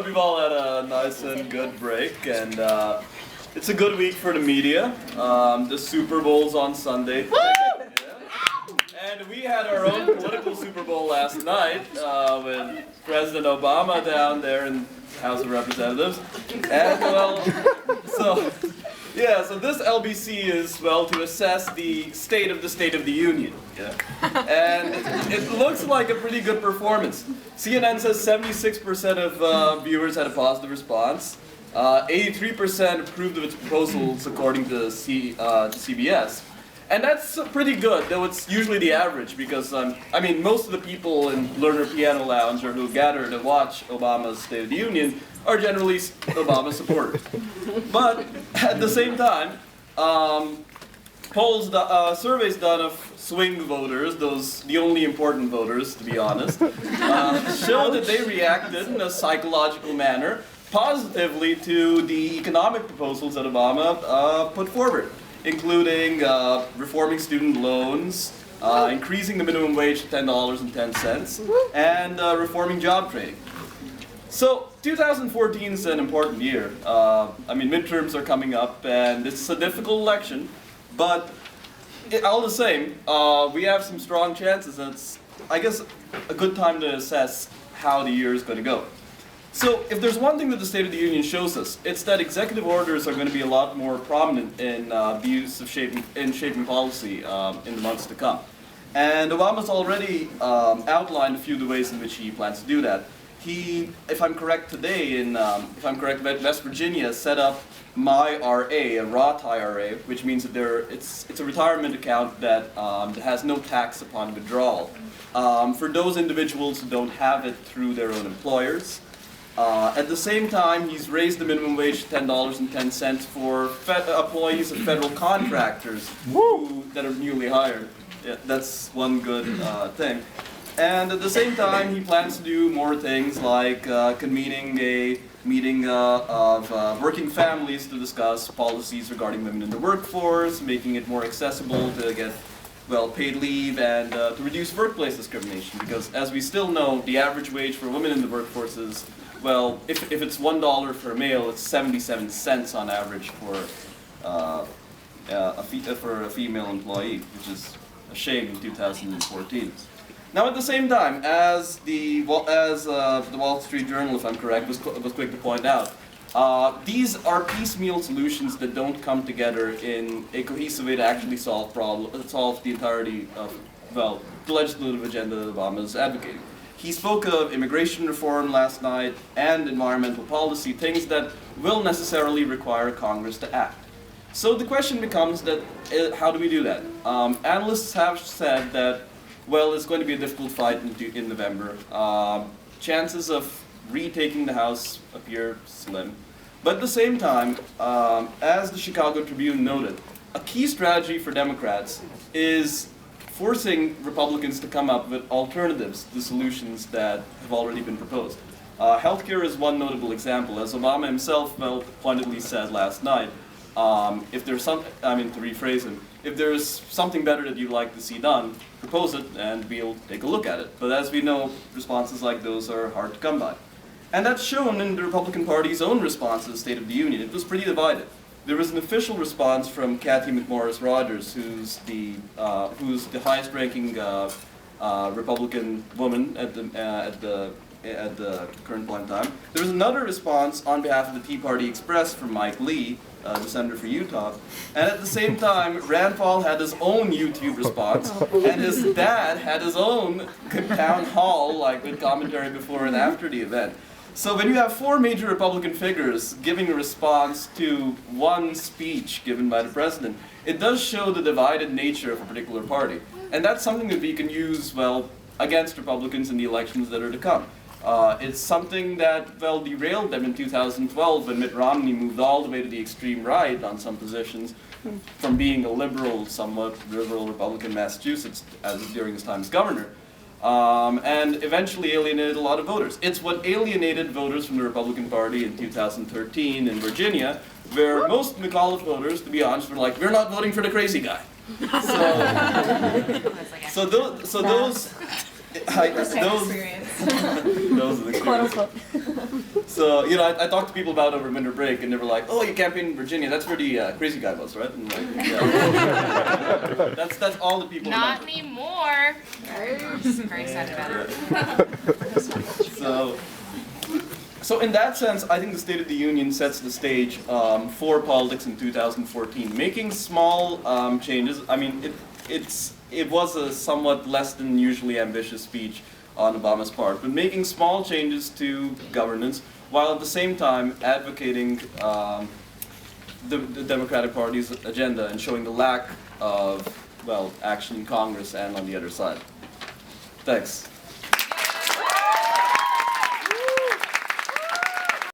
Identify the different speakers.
Speaker 1: we've all had a nice and good break, and it's a good week for the media. The Super Bowl's on Sunday. Yeah. And we had our own political Super Bowl last night with President Obama down there in the House of Representatives. And well, so this LBC is, well, to assess the State of the Union. Yeah. And it looks like a pretty good performance. CNN says 76% of viewers had a positive response. 83% approved of its proposals according to CBS. And that's pretty good, though it's usually the average, because, most of the people in Lerner Piano Lounge or who gather to watch Obama's State of the Union are generally Obama supporters. But at the same time, surveys done of swing voters, the only important voters, to be honest, show that they reacted in a psychological manner positively to the economic proposals that Obama put forward, including reforming student loans, increasing the minimum wage to $10.10, and reforming job training. So 2014 is an important year. Midterms are coming up, and it's a difficult election, but all the same, we have some strong chances, and it's, I guess, a good time to assess how the year is going to go. So, if there's one thing that the State of the Union shows us, it's that executive orders are going to be a lot more prominent in views of shaping policy in the months to come. And Obama's already outlined a few of the ways in which he plans to do that. He, if I'm correct today, West Virginia set up MyRA, a Roth IRA, which means that it's a retirement account that has no tax upon withdrawal for those individuals who don't have it through their own employers. At the same time, he's raised the minimum wage to $10.10 for employees of federal contractors that are newly hired. Yeah, that's one good thing. And at the same time, he plans to do more things like convening a meeting of working families to discuss policies regarding women in the workforce, making it more accessible to get paid leave, and to reduce workplace discrimination. Because as we still know, the average wage for women in the workforce is, if it's $1 for a male, it's 77 cents on average for a female employee, which is a shame in 2014. Now, at the same time, as the Wall Street Journal, if I'm correct, was quick to point out, these are piecemeal solutions that don't come together in a cohesive way to actually solve the entirety of, the legislative agenda that Obama is advocating. He spoke of immigration reform last night and environmental policy, things that will necessarily require Congress to act. So the question becomes how do we do that? Analysts have said that, it's going to be a difficult fight in November. Chances of retaking the House appear slim. But at the same time, as the Chicago Tribune noted, a key strategy for Democrats is forcing Republicans to come up with alternatives to the solutions that have already been proposed. Healthcare is one notable example. As Obama himself pointedly said last night, if there's to rephrase him, if there's something better that you'd like to see done, propose it and we'll take a look at it. But as we know, responses like those are hard to come by. And that's shown in the Republican Party's own response to the State of the Union. It was pretty divided. There was an official response from Cathy McMorris Rodgers, who's the highest-ranking Republican woman at the current point in time. There was another response on behalf of the Tea Party Express from Mike Lee, the senator for Utah. And at the same time, Rand Paul had his own YouTube response, and his dad had his own town hall, with commentary before and after the event. So when you have four major Republican figures giving a response to one speech given by the president, it does show the divided nature of a particular party. And that's something that we can use, against Republicans in the elections that are to come. It's something that, derailed them in 2012 when Mitt Romney moved all the way to the extreme right on some positions from being a somewhat liberal Republican in Massachusetts during his time as governor. And eventually alienated a lot of voters. It's what alienated voters from the Republican Party in 2013 in Virginia, where most McAuliffe voters, to be honest, were like, we're not voting for the crazy guy. those
Speaker 2: experience.
Speaker 1: those are the experiences. So, you know, I talked to people about it over winter break, and they were like, "Oh, you campaigned in Virginia? That's where the crazy guy was, right?" And like, yeah. that's all the people.
Speaker 3: Not anymore. Very excited about it.
Speaker 1: So in that sense, I think the State of the Union sets the stage for politics in 2014. Making small changes. I mean, it was a somewhat less than usually ambitious speech on Obama's part, but making small changes to governance while at the same time advocating the Democratic Party's agenda and showing the lack of, well, action in Congress and on the other side. Thanks.